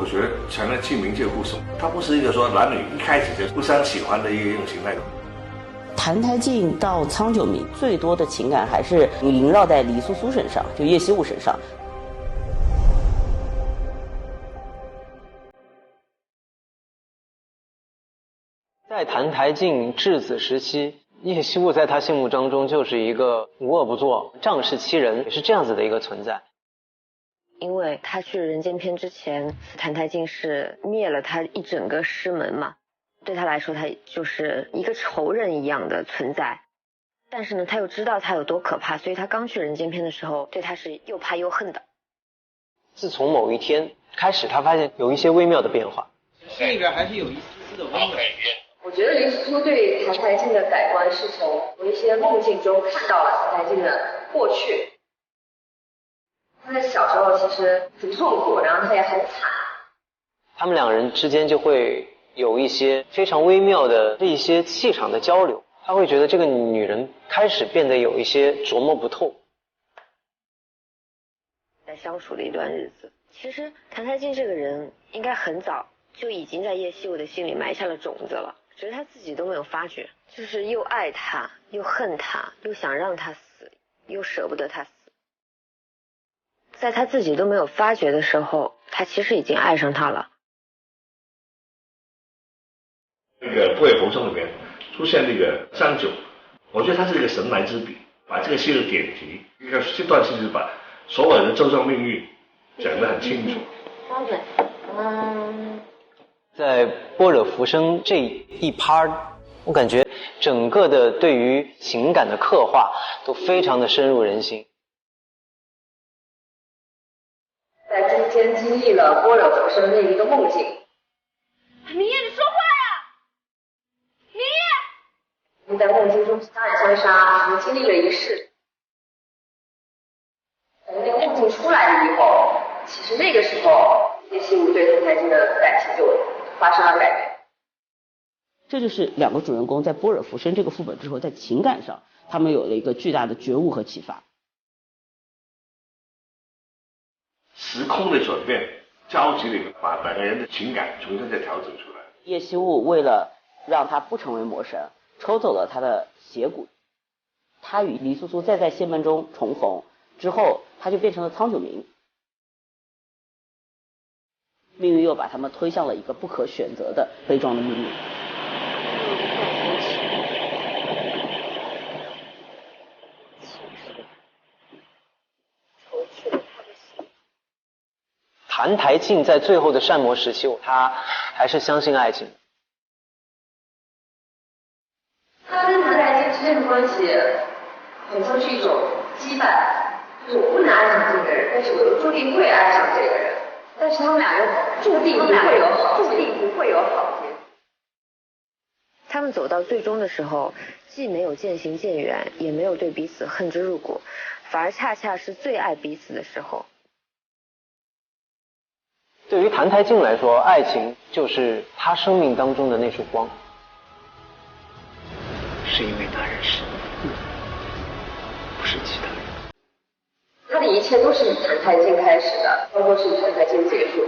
我觉得才能去冥界互送，它不是一个说男女一开始就互相喜欢的一种形态。澹台烬到苍九明最多的情感还是萦绕在黎苏苏身上，就叶惜雾身上。在澹台烬质子时期，叶惜雾在他心目当中就是一个无恶不作、仗势欺人，也是这样子的一个存在。因为他去人间篇之前，澹台烬是灭了他一整个师门嘛，对他来说他就是一个仇人一样的存在。但是呢，他又知道他有多可怕，所以他刚去人间篇的时候，对他是又怕又恨的。自从某一天开始，他发现有一些微妙的变化，心里边还是有一丝丝的温暖。我觉得黎苏苏对澹台烬的改观是从一些梦境中看到了澹台烬的过去。他在小时候其实很痛苦，然后他也很惨。他们两人之间就会有一些非常微妙的一些气场的交流，他会觉得这个女人开始变得有一些琢磨不透。在相处了一段日子，其实澹台烬这个人应该很早就已经在叶惜雾的心里埋下了种子了，只是他自己都没有发觉，就是又爱他又恨他，又想让他死又舍不得他死。在他自己都没有发觉的时候，他其实已经爱上他了。那个《不夜浮生》里面出现那个香九，我觉得他是一个神来之笔，把这个戏的点题，这段戏是把所有人的周遭命运讲得很清楚。在般若浮生这一趴，我感觉整个的对于情感的刻画都非常的深入人心。在中间经历了般若浮生那一个梦境。明夜，你说话呀！明夜，在梦境中相爱相杀，我们经历了一世。等那个梦境出来了以后，其实那个时候叶惜雾对澹台烬的感情就发生了改变。这就是两个主人公在般若浮生这个副本之后，在情感上他们有了一个巨大的觉悟和启发。时空的转变，交集里把两个人的情感重新再调整出来。叶惜雾为了让他不成为魔神，抽走了他的邪骨。他与黎苏苏再在仙门中重逢之后，他就变成了苍九明。命运又把他们推向了一个不可选择的悲壮的命运。澹台烬在最后的善魔时期，他还是相信爱情。他跟澹台烬之间的关系很像是一种羁绊，就是我不能爱上这个人，但是我又注定会爱上这个人，但是他们俩又注定不会有好结局。他们走到最终的时候，既没有渐行渐远，也没有对彼此恨之入骨，反而恰恰是最爱彼此的时候。对于澹台烬来说，爱情就是他生命当中的那束光。是因为那人是你，不是其他人。他的一切都是以澹台烬开始的，包括是以澹台烬结束。